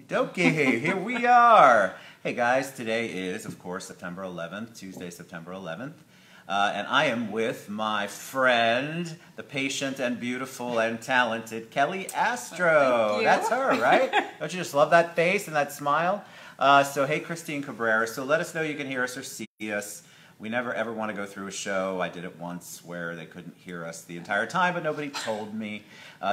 dokie, here we are. Hey guys, today is, of course, September 11th, Tuesday, September 11th. And I am with my friend, the patient and beautiful and talented Kelly Astro. Thank you. That's her, right? Don't you just love that face and that smile? So hey, Christine Cabrera, so let us know you can hear us or see us. We never ever want to go through a show. I did it once where they couldn't hear us the entire time, but nobody told me.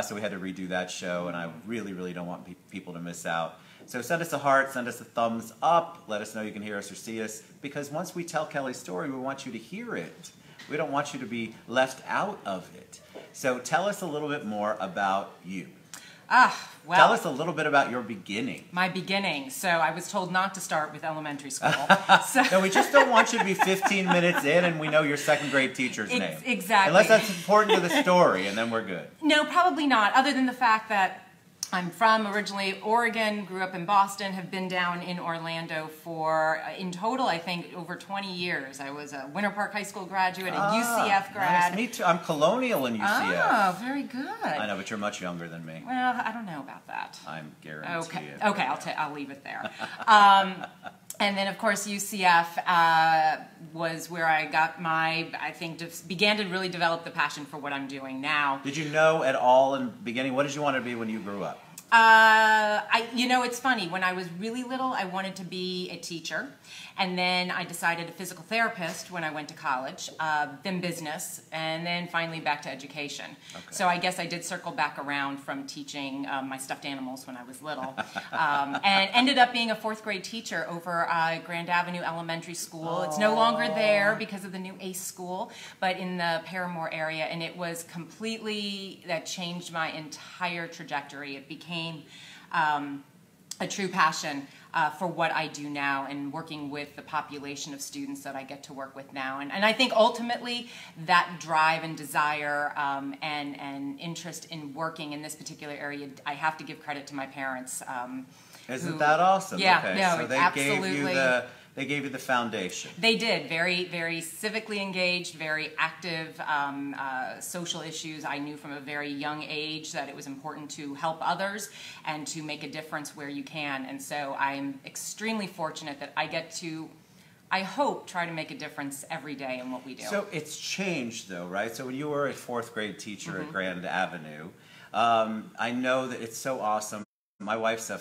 So we had to redo that show, and I really, really don't want people to miss out. So send us a heart, send us a thumbs up, let us know you can hear us or see us, because once we tell Kelly's story, we want you to hear it. We don't want you to be left out of it. So tell us a little bit more about you. Well, tell us a little bit about your beginning. My beginning. So I was told not to start with elementary school. No, we just don't want you to be 15 minutes in and we know your second grade teacher's name. Exactly. Unless that's important to the story, and then we're good. No, probably not, other than the fact that I'm from originally Oregon, grew up in Boston, have been down in Orlando for, in total, I think, over 20 years. I was a Winter Park High School graduate, a UCF grad. Nice. Me too. I'm colonial in UCF. Oh, very good. I know, but you're much younger than me. Well, I don't know about that. I'm guaranteed. Okay, I'll leave it there. And then, of course, UCF was where I got my, I think, began to really develop the passion for what I'm doing now. Did you know at all in the beginning, what did you want to be when you grew up? You know, it's funny. When I was really little, I wanted to be a teacher. And then I decided a physical therapist when I went to college, then business, and then finally back to education. Okay. So I guess I did circle back around from teaching my stuffed animals when I was little. And ended up being a fourth grade teacher over Grand Avenue Elementary School. Oh. It's no longer there because of the new ACE school, but in the Paramore area. And it was completely, that changed my entire trajectory. It became a true passion for what I do now and working with the population of students that I get to work with now. And I think ultimately that drive and desire and interest in working in this particular area, I have to give credit to my parents. Isn't that awesome? Yeah, okay. no, so they absolutely. They gave you the foundation. They did. Very, very civically engaged, very active, social issues. I knew from a very young age that it was important to help others and to make a difference where you can. And so I'm extremely fortunate that I get to, I hope, try to make a difference every day in what we do. So it's changed though, right? So when you were a fourth grade teacher at Grand Avenue, I know that it's so awesome. My wife's a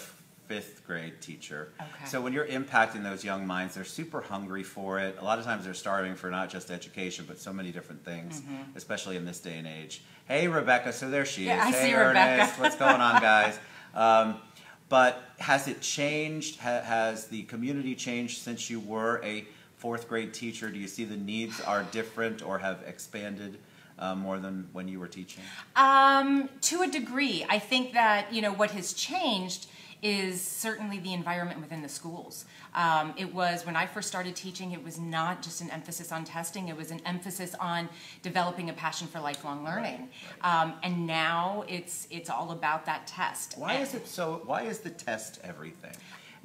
fifth grade teacher. Okay. So when you're impacting those young minds, they're super hungry for it. A lot of times they're starving for not just education, but so many different things, especially in this day and age. Hey, Rebecca. So there she is. I hey, see Ernest. Rebecca. What's going on, guys? But has it changed? Has the community changed since you were a fourth grade teacher? Do you see the needs are different or have expanded more than when you were teaching? To a degree. I think that, you know, what has changed is certainly the environment within the schools. It was, when I first started teaching, it was not just an emphasis on testing, it was an emphasis on developing a passion for lifelong learning. Right. And now it's all about that test. Why is it so, why is the test everything?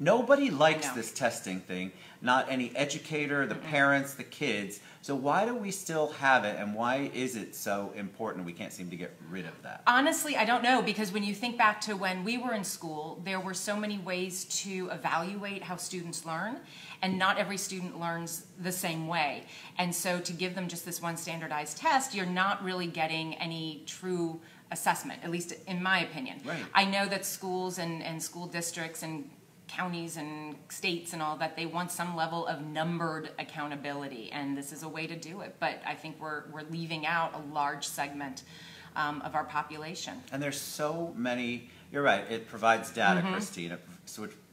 Nobody likes this testing thing, not any educator, the parents, the kids. So why do we still have it, and why is it so important we can't seem to get rid of that? Honestly, I don't know, because when you think back to when we were in school, there were so many ways to evaluate how students learn, and not every student learns the same way. And so to give them just this one standardized test, you're not really getting any true assessment, at least in my opinion. Right. I know that schools and school districts and counties and states and all that, they want some level of numbered accountability, and this is a way to do it. But I think we're leaving out a large segment of our population. And there's so many, you're right, it provides data, Christine,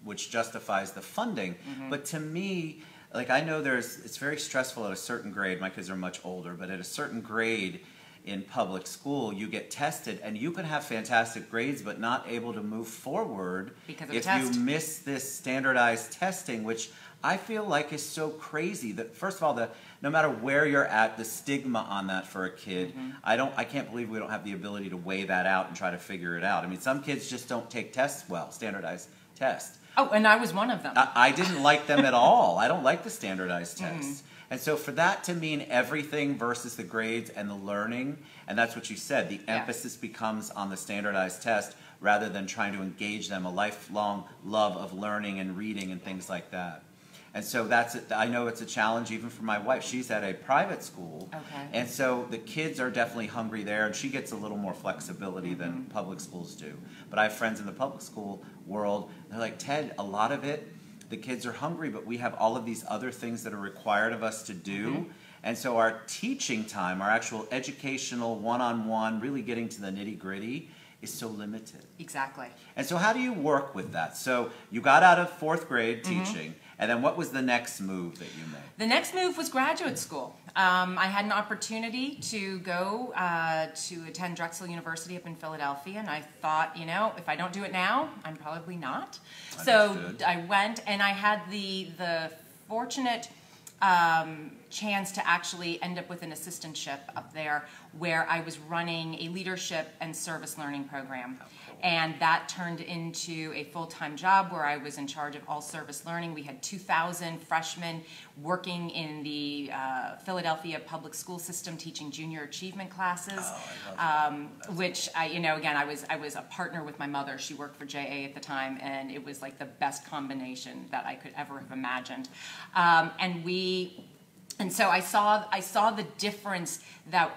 which justifies the funding. But to me, like, I know it's very stressful at a certain grade. My kids are much older, but at a certain grade in public school, you get tested, and you can have fantastic grades but not able to move forward because of if you miss this standardized testing, which I feel like is so crazy. That first of all, no matter where you're at, the stigma on that for a kid, I can't believe we don't have the ability to weigh that out and try to figure it out. I mean, some kids just don't take tests well, standardized tests. Oh, and I was one of them. I didn't like them at all. I don't like the standardized tests. And so for that to mean everything versus the grades and the learning, and that's what you said, the emphasis becomes on the standardized test rather than trying to engage them, a lifelong love of learning and reading and things like that. And so I know it's a challenge even for my wife. She's at a private school, and so the kids are definitely hungry there, and she gets a little more flexibility than public schools do. But I have friends in the public school world, they're like, Ted, a lot of it, the kids are hungry, but we have all of these other things that are required of us to do. And so our teaching time, our actual educational one-on-one, really getting to the nitty-gritty, is so limited. Exactly. And so how do you work with that? So you got out of 4th grade teaching, and then what was the next move that you made? The next move was graduate school. I had an opportunity to go to attend Drexel University up in Philadelphia, and I thought, you know, if I don't do it now, I'm probably not. Understood. So I went, and I had the fortunate chance to actually end up with an assistantship up there where I was running a leadership and service learning program. And that turned into a full-time job where I was in charge of all service learning. We had 2,000 freshmen working in the Philadelphia public school system teaching junior achievement classes, which again, I was a partner with my mother. She worked for JA at the time, and it was like the best combination that I could ever have imagined. And so I saw the difference that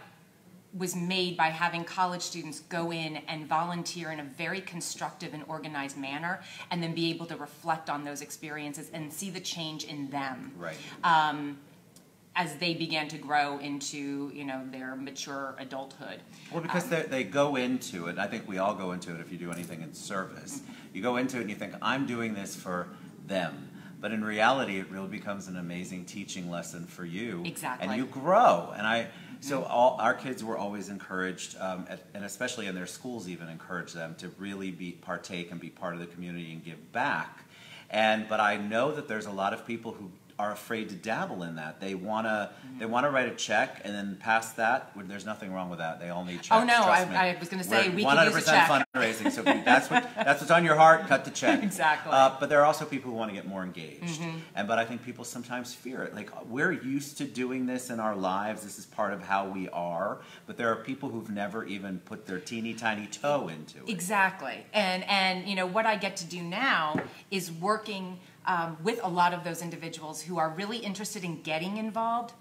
was made by having college students go in and volunteer in a very constructive and organized manner, and then be able to reflect on those experiences and see the change in them. Right. As they began to grow into, their mature adulthood. Well, because they go into it, I think we all go into it if you do anything in service. You go into it and you think, I'm doing this for them. But in reality, it really becomes an amazing teaching lesson for you. Exactly. And you grow. So our kids were always encouraged, and especially in their schools even encourage them to really partake and be part of the community and give back. But I know that there's a lot of people who are afraid to dabble in that. They wanna write a check, and then past that, there's nothing wrong with that. They all need checks. Oh no, trust me. I was going to say we could use a check. 100% fundraising. So that's what's on your heart. Cut the check. Exactly. But there are also people who want to get more engaged. But I think people sometimes fear it. Like, we're used to doing this in our lives. This is part of how we are. But there are people who've never even put their teeny tiny toe into it. Exactly. And what I get to do now is working with a lot of those individuals who are really interested in getting involved,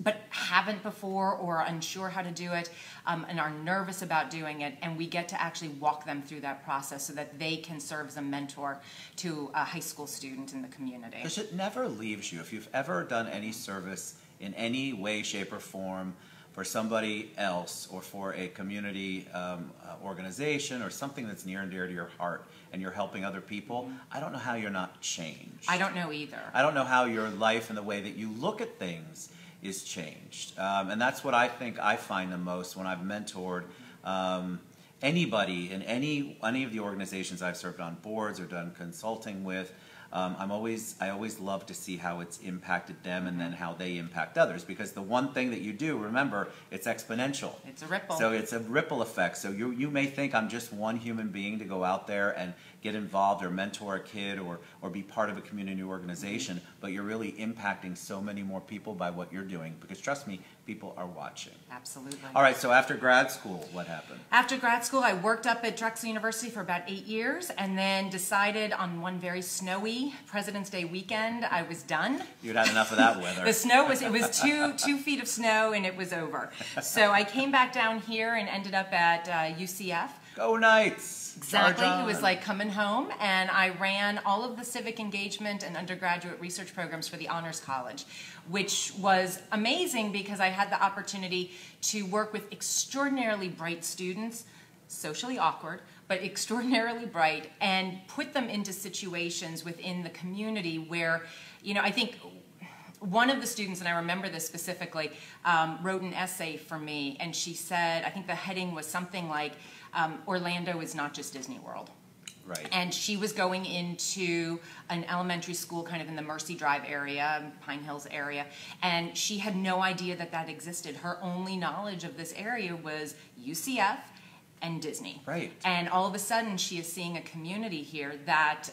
but haven't before or are unsure how to do it, and are nervous about doing it, and we get to actually walk them through that process so that they can serve as a mentor to a high school student in the community. Because it never leaves you. If you've ever done any service in any way, shape, or form for somebody else or for a community organization or something that's near and dear to your heart, and you're helping other people, I don't know how you're not changed. I don't know either. I don't know how your life and the way that you look at things is changed. And that's what I think I find the most when I've mentored anybody in any of the organizations I've served on boards or done consulting with. I always love to see how it's impacted them and then how they impact others, because the one thing that you do, remember, it's exponential. It's a ripple. So it's a ripple effect. So you may think I'm just one human being to go out there and get involved or mentor a kid or be part of a community organization, but you're really impacting so many more people by what you're doing, because trust me, people are watching. Absolutely. All right, so after grad school, what happened? After grad school, I worked up at Drexel University for about 8 years, and then decided on one very snowy President's Day weekend, I was done. You'd had enough of that weather. The snow it was 2 feet of snow, and it was over. So I came back down here and ended up at UCF. Go Knights! Exactly. It was like coming home, and I ran all of the civic engagement and undergraduate research programs for the Honors College, which was amazing because I had the opportunity to work with extraordinarily bright students, socially awkward, but extraordinarily bright, and put them into situations within the community where, I think one of the students, and I remember this specifically, wrote an essay for me, and she said, I think the heading was something like, Orlando is not just Disney World. Right. And she was going into an elementary school kind of in the Mercy Drive area, Pine Hills area, and she had no idea that existed. Her only knowledge of this area was UCF and Disney. Right. And all of a sudden she is seeing a community here that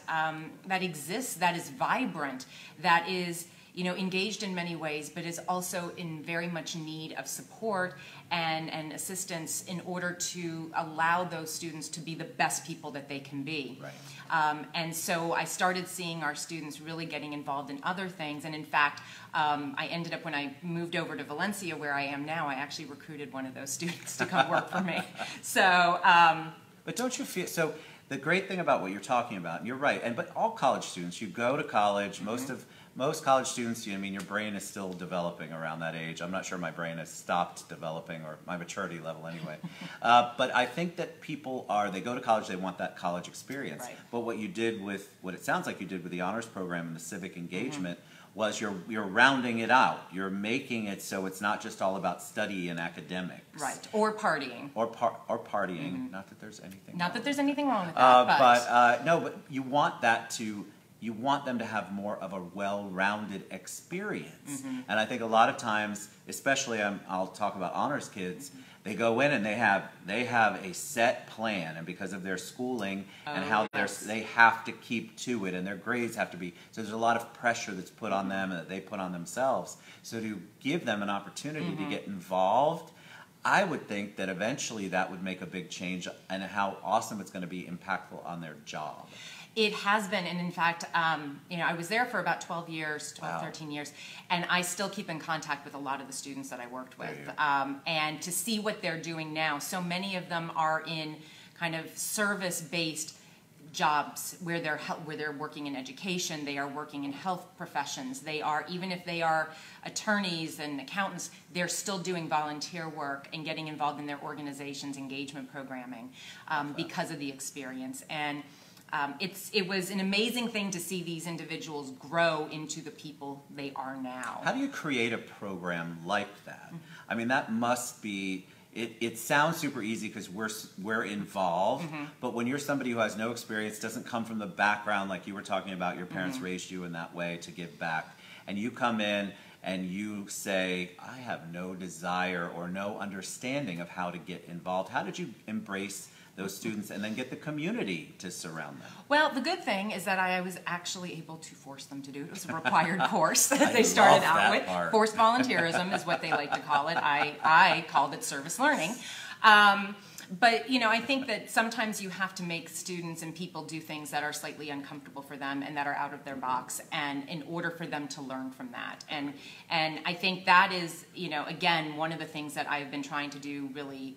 exists, that is vibrant, that is engaged in many ways, but is also in very much need of support and assistance in order to allow those students to be the best people that they can be. Right. And so I started seeing our students really getting involved in other things. And in fact, I ended up, when I moved over to Valencia, where I am now, I actually recruited one of those students to come work for me. So, but don't you feel, so the great thing about what you're talking about, and you're right, but all college students, you go to college, most college students, I mean, your brain is still developing around that age. I'm not sure my brain has stopped developing, or my maturity level anyway. But I think that people they go to college, they want that college experience. Right. But what it sounds like you did with the honors program and the civic engagement was you're rounding it out. You're making it so it's not just all about study and academics. right, or partying. Or partying. Not that there's anything Not wrong that there's anything wrong with that, no, but you want you want them to have more of a well-rounded experience. And I think a lot of times, especially I'll talk about honors kids, they go in and they have a set plan, and because of their schooling and how they have to keep to it, and their grades have to be, so there's a lot of pressure that's put on them and that they put on themselves. So to give them an opportunity to get involved, I would think that eventually that would make a big change, and how awesome it's going to be impactful on their job. It has been, and in fact, I was there for about 12 years, 13 years, and I still keep in contact with a lot of the students that I worked with. And to see what they're doing now, so many of them are in kind of service-based jobs where they're working in education, they are working in health professions, they are, even if they are attorneys and accountants, they're still doing volunteer work and getting involved in their organization's engagement programming because of the experience. And it was an amazing thing to see these individuals grow into the people they are now. How do you create a program like that? I mean, that must be, it sounds super easy because we're involved, but when you're somebody who has no experience, doesn't come from the background like you were talking about, your parents raised you in that way to give back, and you come in and you say, I have no desire or no understanding of how to get involved. How did you embrace those students and then get the community to surround them? Well, the good thing is that I was actually able to force them to do it. It was a required course that they started out with. Forced volunteerism is what they like to call it. I called it service learning. But, I think that sometimes you have to make students and people do things that are slightly uncomfortable for them and that are out of their box, and in order for them to learn from that. And I think that is, again, one of the things that I've been trying to do really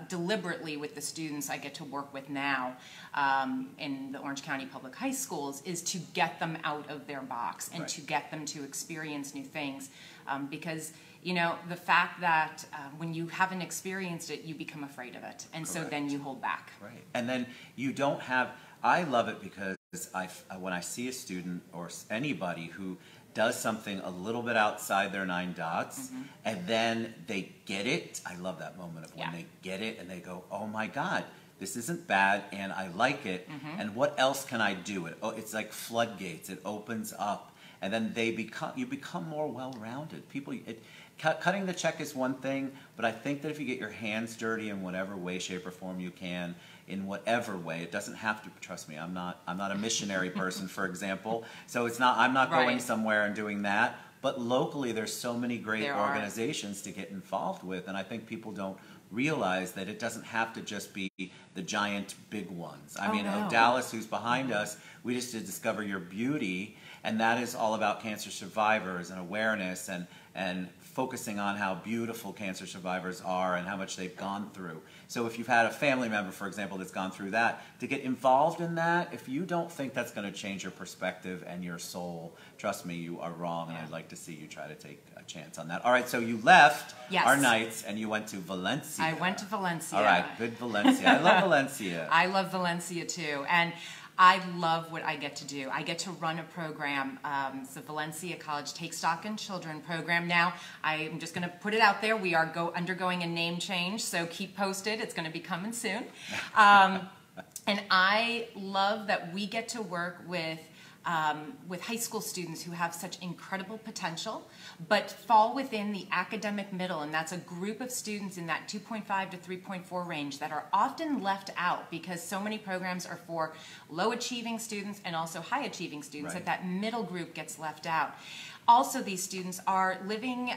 deliberately with the students I get to work with now in the Orange County Public High Schools, is to get them out of their box and to get them to experience new things. Because, the fact that when you haven't experienced it, you become afraid of it. And so then you hold back. Right. And then you don't have, I love it because when I see a student or anybody who does something a little bit outside their 9 dots, and then they get it. I love that moment of when they get it and they go, oh my God, this isn't bad and I like it, and what else can I do? It's like floodgates, it opens up, and then you become more well-rounded. Cutting the check is one thing, but I think that if you get your hands dirty in whatever way, shape, or form you can, in whatever way, it doesn't have to, trust me, I'm not a missionary person, for example, so I'm not going somewhere and doing that, but locally there's so many great organizations to get involved with, and I think people don't realize that it doesn't have to just be the giant big ones. I mean, Dallas, who's behind us, we just did Discover Your Beauty, and that is all about cancer survivors and awareness and focusing on how beautiful cancer survivors are and how much they've gone through. So if you've had a family member, for example, that's gone through that, to get involved in that, if you don't think that's going to change your perspective and your soul, trust me, you are wrong, and I'd like to see you try to take a chance on that. All right, so you left our nights and you went to Valencia. I went to Valencia. All right, good Valencia. I love Valencia. I love Valencia too. And I love what I get to do. I get to run a program. It's the Valencia College Take Stock in Children program. Now, I'm just going to put it out there. We are undergoing a name change, so keep posted. It's going to be coming soon. And I love that we get to work with with high school students who have such incredible potential, but fall within the academic middle, and that's a group of students in that 2.5 to 3.4 range that are often left out because so many programs are for low achieving students and also high achieving students, Right. that middle group gets left out. Also, these students are living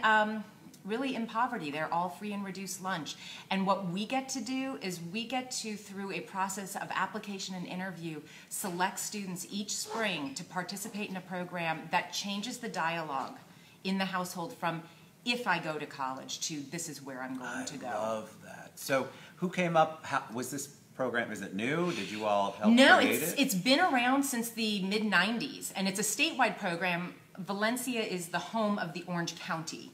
really in poverty. They're all free and reduced lunch. And what we get to do is we get to, through a process of application and interview, select students each spring to participate in a program that changes the dialogue in the household from if I go to college to this is where I'm going to go. I love that. So who came up, was this program, is it new? Did you all help No, create it? it's been around since the mid-90s, and it's a statewide program. Valencia is the home of the Orange County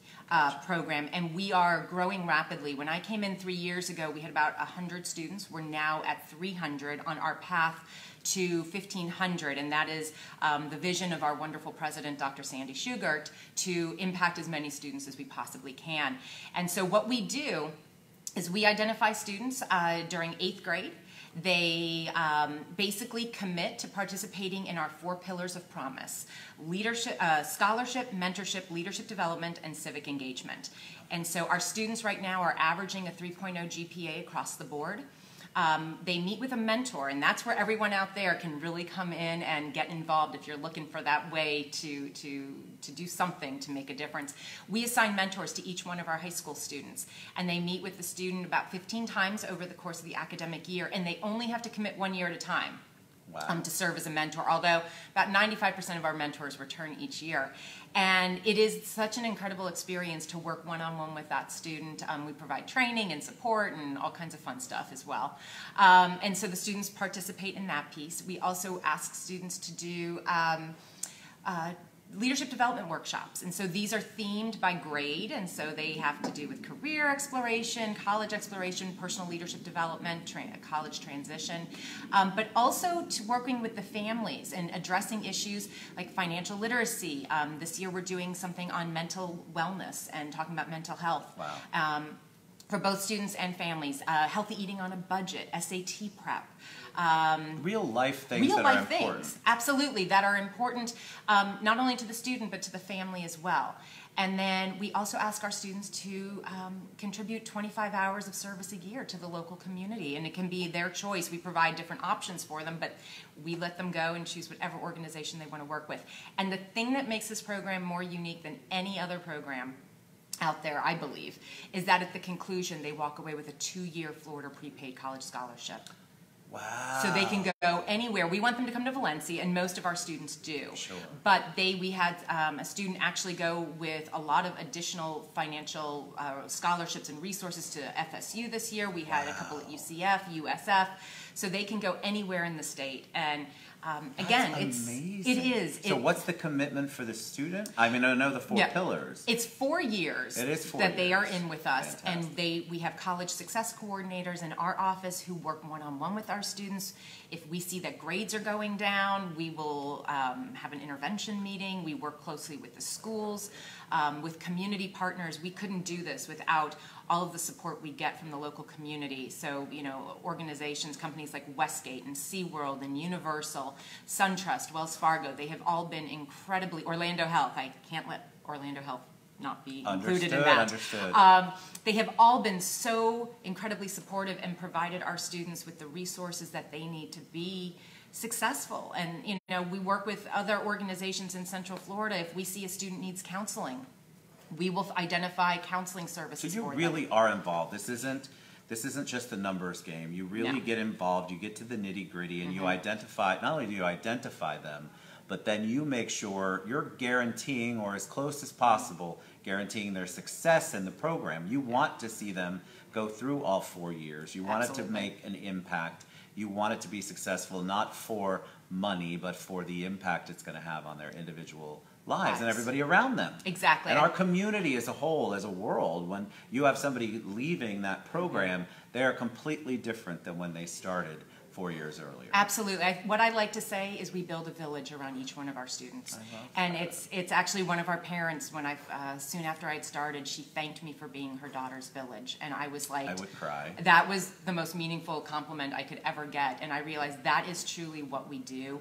program, and we are growing rapidly. When I came in 3 years ago, we had about 100 students. We're now at 300 on our path to 1,500, and that is the vision of our wonderful president, Dr. Sandy Shugart, to impact as many students as we possibly can. And so what we do is we identify students during 8th grade. They basically commit to participating in our 4 pillars of promise: leadership, scholarship, mentorship, leadership development, and civic engagement. And so our students right now are averaging a 3.0 GPA across the board. They meet with a mentor, and that's where everyone out there can really come in and get involved if you're looking for that way to do something to make a difference. We assign mentors to each one of our high school students, and they meet with the student about 15 times over the course of the academic year, and they only have to commit 1 year at a time. Wow. To serve as a mentor, although about 95% of our mentors return each year. And it is such an incredible experience to work one-on-one with that student. We provide training and support and all kinds of fun stuff as well. And so the students participate in that piece. We also ask students to do leadership development workshops, and so these are themed by grade, and so they have to do with career exploration, college exploration, personal leadership development, college transition, but also to working with the families and addressing issues like financial literacy. This year we're doing something on mental wellness and talking about mental health. Wow. For both students and families, healthy eating on a budget, SAT prep. Real life things Real that life are important. things, absolutely, that are important not only to the student but to the family as well. And then we also ask our students to contribute 25 hours of service a year to the local community, and it can be their choice. We provide different options for them, but we let them go and choose whatever organization they want to work with. And the thing that makes this program more unique than any other program out there, I believe, is that at the conclusion they walk away with a 2-year Florida prepaid college scholarship. Wow. So they can go anywhere. We want them to come to Valencia, and most of our students do. Sure. But we had a student actually go with a lot of additional financial scholarships and resources to FSU this year. We had a couple at UCF, USF. So they can go anywhere in the state. And again, That's amazing. it is. So what's the commitment for the student? I mean, I know the 4 pillars. It's 4 years It is 4 that they are years. in with us. Fantastic. And we have college success coordinators in our office who work one-on-one with our students. If we see that grades are going down, we will have an intervention meeting. We work closely with the schools, with community partners. We couldn't do this without all of the support we get from the local community. So, organizations, companies like Westgate and SeaWorld and Universal, SunTrust, Wells Fargo, they have all been incredibly, Orlando Health, I can't let Orlando Health not be included in that. Understood. They have all been so incredibly supportive and provided our students with the resources that they need to be successful. And, we work with other organizations in Central Florida. If we see a student needs counseling, we will identify counseling services So you for really them. are involved. This isn't just a numbers game. You really No. get involved. You get to the nitty gritty, and you identify. Not only do you identify them, but then you make sure you're guaranteeing, or as close as possible, guaranteeing their success in the program. You want to see them go through all 4 years. You want it to Absolutely. make an impact. You want it to be successful, not for money, but for the impact it's going to have on their individual lives and Lives. everybody around them. Exactly. And our community as a whole, as a world, when you have somebody leaving that program, they are completely different than when they started. 4 years earlier. Absolutely. What I like to say is we build a village around each one of our students. And it's actually one of our parents, when soon after I'd started, she thanked me for being her daughter's village. And I was like, I would cry. That was the most meaningful compliment I could ever get. And I realized that is truly what we do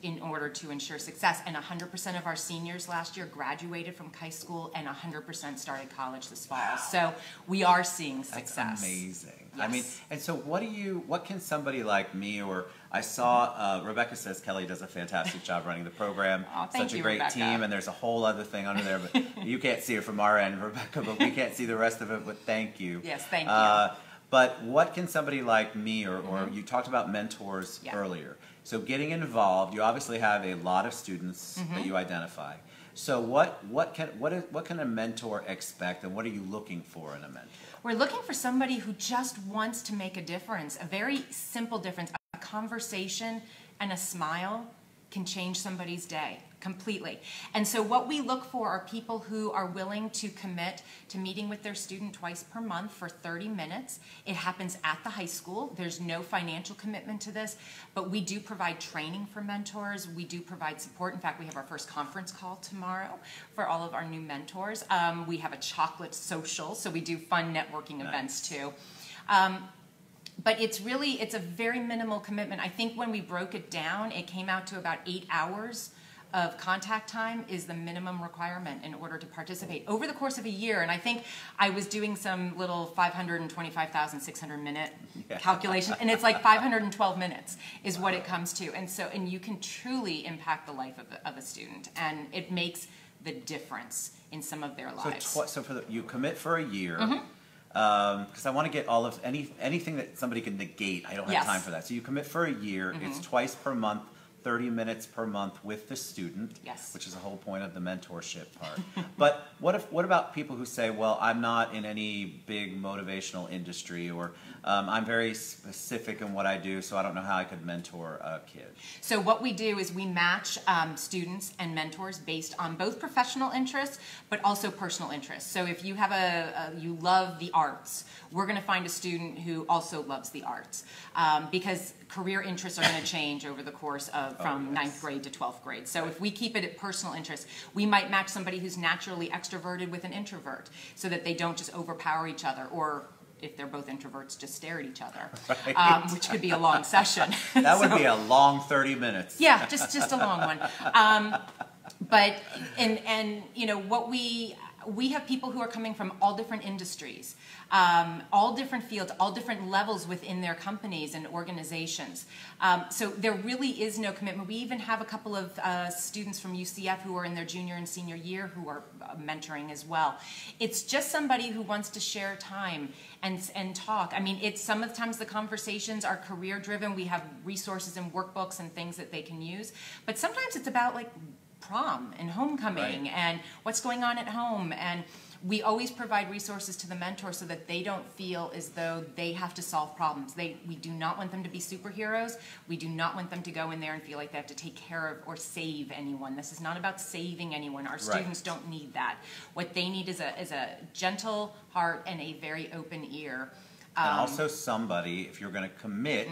in order to ensure success. And 100% of our seniors last year graduated from high school, and 100% started college this fall. Wow. So we are seeing success. That's amazing. Yes. I mean, and so what can somebody like me, or I saw Rebecca says Kelly does a fantastic job running the program. Oh, thank Such you, a great Rebecca. team, and there's a whole other thing under there, but you can't see it from our end, Rebecca, but we can't see the rest of it, but thank you. Yes, thank you. But what can somebody like me, or you talked about mentors earlier, so getting involved, you obviously have a lot of students that you identify. So what can a mentor expect, and what are you looking for in a mentor? We're looking for somebody who just wants to make a difference, a very simple difference. A conversation and a smile can change somebody's day completely. And so what we look for are people who are willing to commit to meeting with their student twice per month for 30 minutes. It happens at the high school. There's no financial commitment to this, but we do provide training for mentors. We do provide support. In fact, we have our first conference call tomorrow for all of our new mentors. We have a chocolate social, so we do fun networking events too. But it's a very minimal commitment. I think when we broke it down, it came out to about 8 hours of contact time is the minimum requirement in order to participate over the course of a year. And I think I was doing some little 525,600 minute calculation, and it's like 512 minutes is what it comes to. And you can truly impact the life of a student, and it makes the difference in some of their lives. So you commit for a year. Because I want to get all of anything that somebody can negate. I don't have time for that. So you commit for a year. It's twice per month, 30 minutes per month with the student, which is the whole point of the mentorship part. But what about people who say, well, I'm not in any big motivational industry, or I'm very specific in what I do, so I don't know how I could mentor a kid? So what we do is we match students and mentors based on both professional interests, but also personal interests. So if you have you love the arts, we're going to find a student who also loves the arts, because career interests are going to change over the course of from 9th grade to 12th grade. So if we keep it at personal interests, we might match somebody who's naturally extroverted with an introvert so that they don't just overpower each other, or if they're both introverts, just stare at each other, which could be a long session. That would be a long 30 minutes. Yeah, just a long one. But you know what we have people who are coming from all different industries, all different fields, all different levels within their companies and organizations. So there really is no commitment. We even have a couple of students from UCF who are in their junior and senior year who are mentoring as well. It's just somebody who wants to share time and talk. I mean, sometimes the conversations are career driven. We have resources and workbooks and things that they can use. But sometimes it's about like prom and homecoming and what's going on at home, and we always provide resources to the mentor so that they don't feel as though they have to solve problems. We do not want them to be superheroes. We do not want them to go in there and feel like they have to take care of or save anyone. This is not about saving anyone. Our students don't need that. What they need is a gentle heart and a very open ear. And also somebody, if you're going to commit,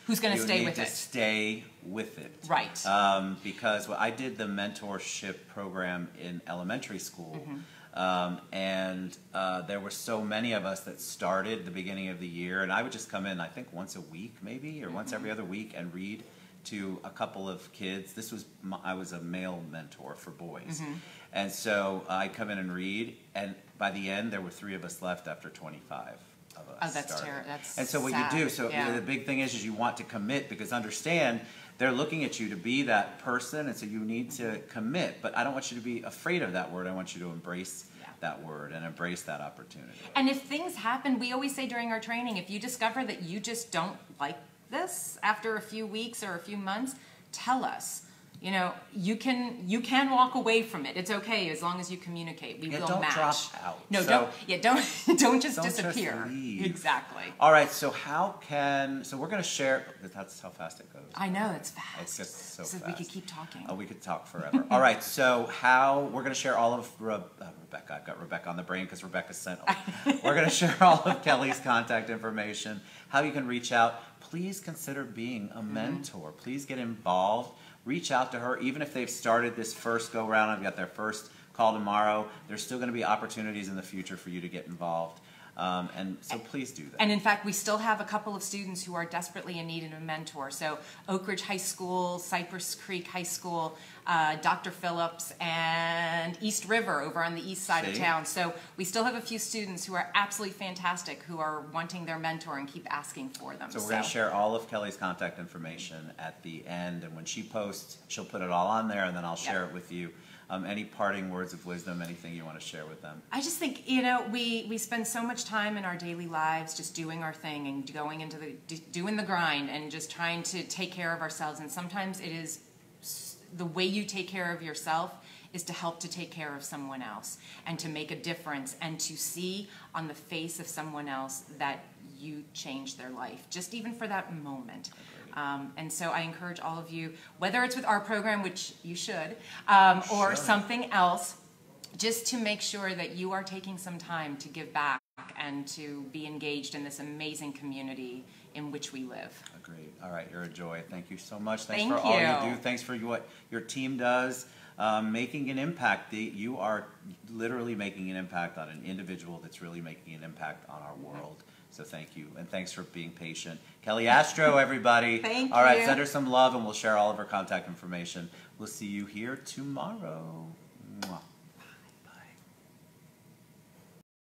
who's going to stay with it. Stay with it. Right. Because I did the mentorship program in elementary school, and there were so many of us that started the beginning of the year, and I would just come in, I think once a week maybe, or once every other week, and read to a couple of kids. I was a male mentor for boys. And so I'd come in and read, and by the end there were 3 of us left after 25. Oh, that's terrible. That's and so what sad. you do, the big thing is you want to commit, because understand they're looking at you to be that person, and so you need to commit. But I don't want you to be afraid of that word. I want you to embrace that word and embrace that opportunity. And if things happen, we always say during our training, if you discover that you just don't like this after a few weeks or a few months, tell us. You know, you can walk away from it. It's okay as long as you communicate. We will don't match. Drop out. No, so, don't just disappear. Just leave. Exactly. All right. So we're going to share. That's how fast it goes. I know, it's fast. It's just so fast. We could keep talking. Oh, we could talk forever. All right. So we're going to share all of Rebecca. I've got Rebecca on the brain because Rebecca sent. We're going to share all of Kelly's contact information, how you can reach out. please consider being a mentor. Please get involved. Reach out to her. Even if they've started this first go-round, I've got their first call tomorrow, there's still going to be opportunities in the future for you to get involved. And so please do that. And in fact, we still have a couple of students who are desperately in need of a mentor. So Oak Ridge High School, Cypress Creek High School, Dr. Phillips, and East River over on the east side of town. So we still have a few students who are absolutely fantastic who are wanting their mentor and keep asking for them. So we're going to share all of Kelly's contact information at the end, and when she posts, she'll put it all on there, and then I'll share it with you. Any parting words of wisdom, anything you want to share with them? I just think, you know, we spend so much time in our daily lives just doing our thing and going into doing the grind and just trying to take care of ourselves. And sometimes it is the way you take care of yourself is to help to take care of someone else and to make a difference and to see on the face of someone else that you change their life, just even for that moment. And so I encourage all of you, whether it's with our program, which you should, or something else, just to make sure that you are taking some time to give back and to be engaged in this amazing community in which we live. Great. All right, you're a joy. Thank you so much. Thanks Thank for all you. you do. Thanks for what your team does. Making an impact. You are literally making an impact on an individual that's really making an impact on our world. So thank you, and thanks for being patient. Kelly Astro, everybody. Thank all right, you. send her some love, and we'll share all of her contact information. We'll see you here tomorrow. Mwah.